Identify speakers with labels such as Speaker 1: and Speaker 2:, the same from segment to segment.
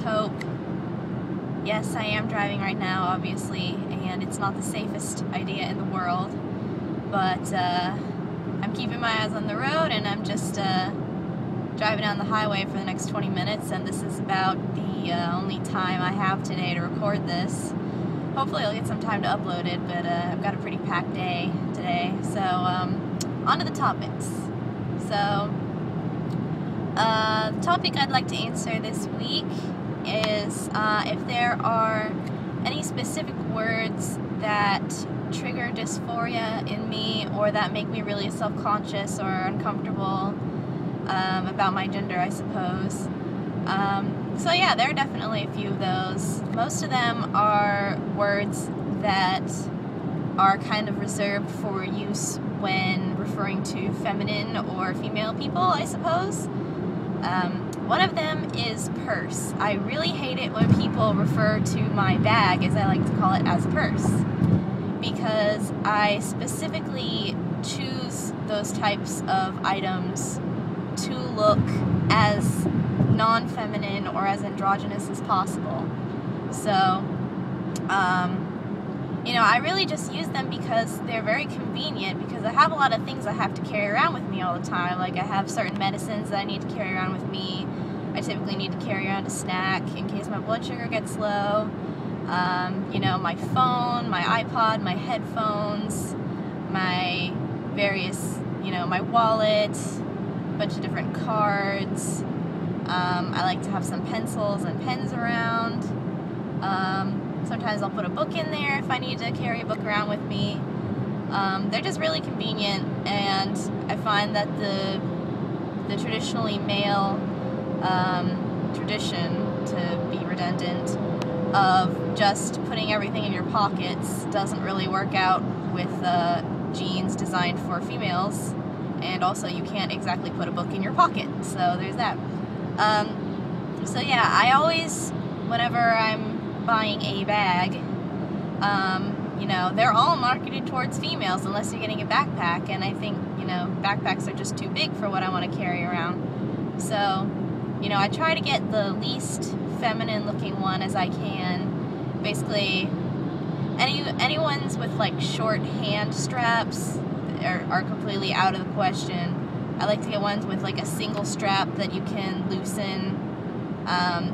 Speaker 1: Hope. Yes, I am driving right now, obviously, and it's not the safest idea in the world, but I'm keeping my eyes on the road, and I'm just driving down the highway for the next 20 minutes, and this is about the only time I have today to record this. Hopefully I'll get some time to upload it, but I've got a pretty packed day today, so on to the topics. So, the topic I'd like to answer this week is if there are any specific words that trigger dysphoria in me or that make me really self-conscious or uncomfortable about my gender, I suppose. So yeah, there are definitely a few of those. Most of them are words that are kind of reserved for use when referring to feminine or female people, I suppose. One of them is purse. I really hate it when people refer to my bag, as I like to call it, as a purse, because I specifically choose those types of items to look as non-feminine or as androgynous as possible. So, you know, I really just use them because they're very convenient, because I have a lot of things I have to carry around with me all the time. Like, I have certain medicines that I need to carry around with me. I typically need to carry around a snack in case my blood sugar gets low. You know, my phone, my iPod, my headphones, my various, you know, my wallet, a bunch of different cards. I like to have some pencils and pens around. Sometimes I'll put a book in there if I need to carry a book around with me. They're just really convenient, and I find that the traditionally male tradition, to be redundant, of just putting everything in your pockets doesn't really work out with jeans designed for females, and also you can't exactly put a book in your pocket, so there's that. So yeah, I always, whenever I'm buying a bag, you know, they're all marketed towards females unless you're getting a backpack, and I think, you know, backpacks are just too big for what I want to carry around. So, you know, I try to get the least feminine looking one as I can. Basically, any ones with like short hand straps are completely out of the question. I like to get ones with like a single strap that you can loosen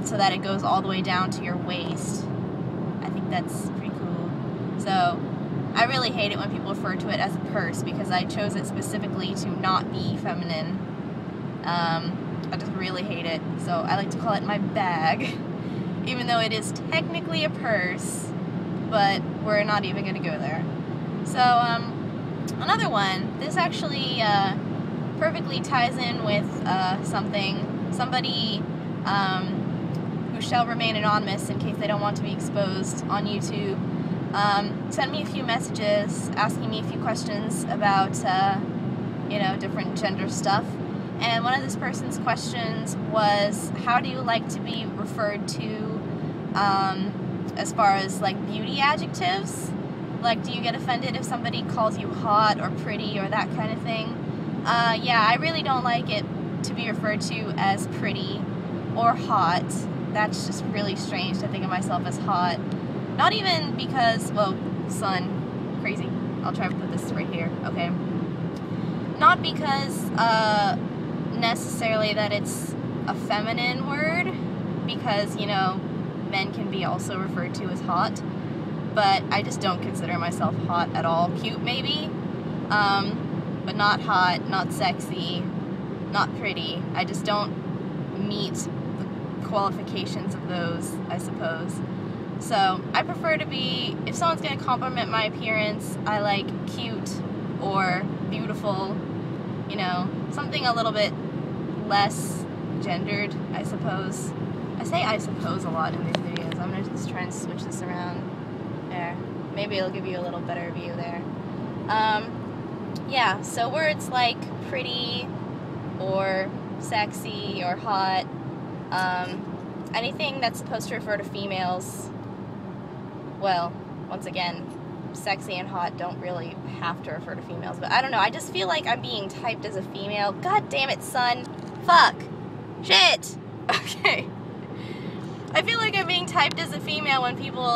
Speaker 1: so that it goes all the way down to your waist. I think that's pretty cool. So I really hate it when people refer to it as a purse, because I chose it specifically to not be feminine. I just really hate it. So I like to call it my bag, even though it is technically a purse, but we're not even going to go there. So another one, this actually perfectly ties in with somebody who shall remain anonymous in case they don't want to be exposed on YouTube, sent me a few messages asking me a few questions about, you know, different gender stuff. And one of this person's questions was, how do you like to be referred to as far as like beauty adjectives? Like, do you get offended if somebody calls you hot or pretty or that kind of thing? Yeah, I really don't like it to be referred to as pretty or hot. That's just really strange to think of myself as hot. Not even because, well, sun, crazy. I'll try to put this right here, okay. Not because necessarily that it's a feminine word, because, you know, men can be also referred to as hot, but I just don't consider myself hot at all. Cute, maybe, but not hot, not sexy, not pretty. I just don't meet the qualifications of those, I suppose. So I prefer to be, if someone's going to compliment my appearance, I like cute or beautiful, you know, something a little bit less gendered, I suppose. I say I suppose a lot in these videos. I'm going to just try and switch this around. There. Maybe it'll give you a little better view there. Yeah, so words like pretty or sexy or hot, anything that's supposed to refer to females, well, once again, sexy and hot don't really have to refer to females, but I don't know, I just feel like I'm being typed as a female. God damn it, son. Fuck. Shit. Okay. I feel like I'm being typed as a female when people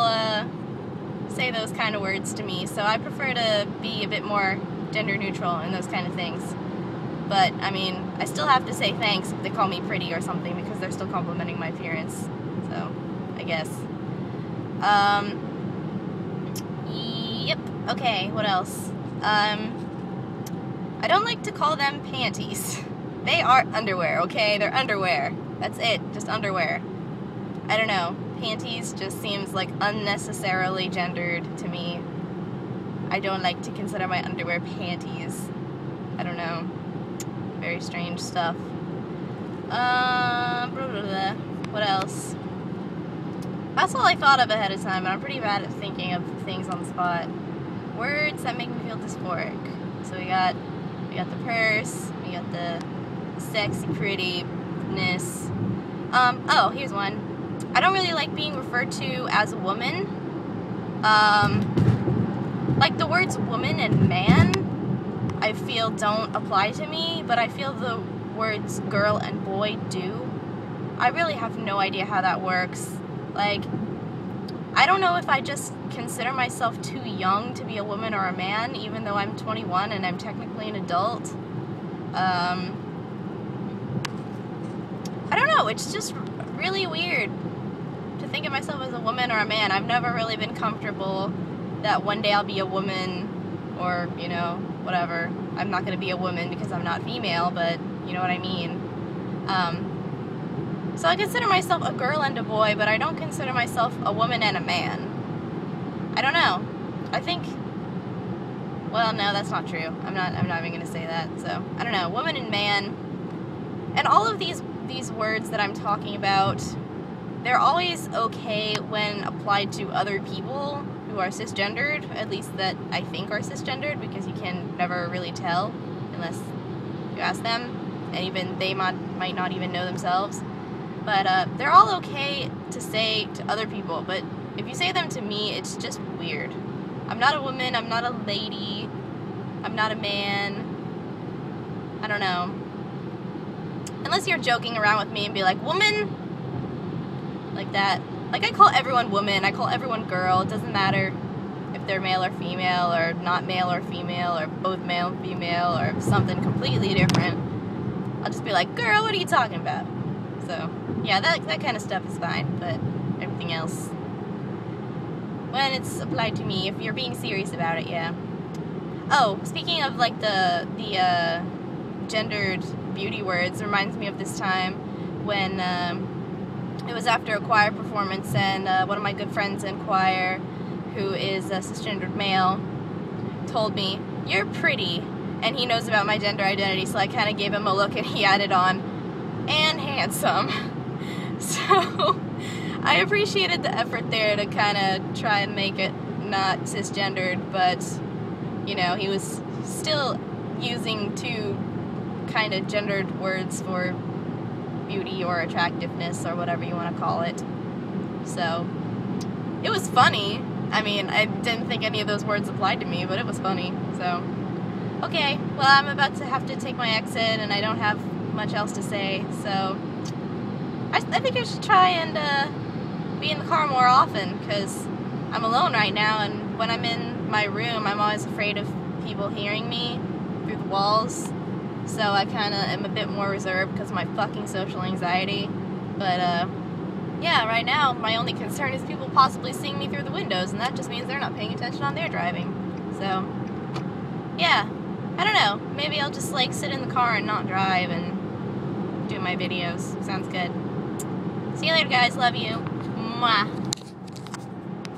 Speaker 1: say those kind of words to me, so I prefer to be a bit more gender neutral in those kind of things. But, I mean, I still have to say thanks if they call me pretty or something, because they're still complimenting my appearance. So, I guess. Yep. Okay, what else? I don't like to call them panties. They are underwear, okay? They're underwear. That's it. Just underwear. I don't know. Panties just seems like unnecessarily gendered to me. I don't like to consider my underwear panties. I don't know. Very strange stuff. What else? That's all I thought of ahead of time, and I'm pretty bad at thinking of things on the spot. Words that make me feel dysphoric. So we got the purse, we got the sexy prettiness. Oh, here's one. I don't really like being referred to as a woman. Like the words woman and man, I feel don't apply to me, but I feel the words girl and boy do. I really have no idea how that works. Like, I don't know if I just consider myself too young to be a woman or a man, even though I'm 21 and I'm technically an adult. I don't know, it's just really weird to think of myself as a woman or a man. I've never really been comfortable that one day I'll be a woman, or, you know, whatever. I'm not going to be a woman because I'm not female, but you know what I mean. So I consider myself a girl and a boy, but I don't consider myself a woman and a man. I don't know. I think, well, no, that's not true. I'm not even going to say that. So, I don't know. Woman and man. And all of these words that I'm talking about, they're always okay when applied to other people who are cisgendered, at least that I think are cisgendered, because you can never really tell unless you ask them, and even they might not even know themselves. But they're all okay to say to other people, but if you say them to me, it's just weird. I'm not a woman, I'm not a lady, I'm not a man. I don't know. Unless you're joking around with me and be like, woman? Like that. Like, I call everyone woman, I call everyone girl. It doesn't matter if they're male or female, or not male or female, or both male and female, or something completely different. I'll just be like, girl, what are you talking about? So, yeah, that kind of stuff is fine, but everything else, when it's applied to me, if you're being serious about it, yeah. Oh, speaking of, like, the gendered beauty words, reminds me of this time when, it was after a choir performance, and one of my good friends in choir, who is a cisgendered male, told me, "You're pretty," and he knows about my gender identity, so I kind of gave him a look, and he added on, "and handsome." So I appreciated the effort there to kind of try and make it not cisgendered, but, you know, he was still using two kind of gendered words for beauty or attractiveness or whatever you want to call it. So it was funny. I mean, I didn't think any of those words applied to me, but it was funny. So, okay, well, I'm about to have to take my exit, and I don't have much else to say, so I think I should try and be in the car more often, because I'm alone right now, and when I'm in my room, I'm always afraid of people hearing me through the walls, so I kind of am a bit more reserved because of my fucking social anxiety. But yeah, right now my only concern is people possibly seeing me through the windows, and that just means they're not paying attention on their driving. So yeah, I don't know, maybe I'll just like sit in the car and not drive and do my videos. Sounds good. See you later, guys. Love you. Mwah.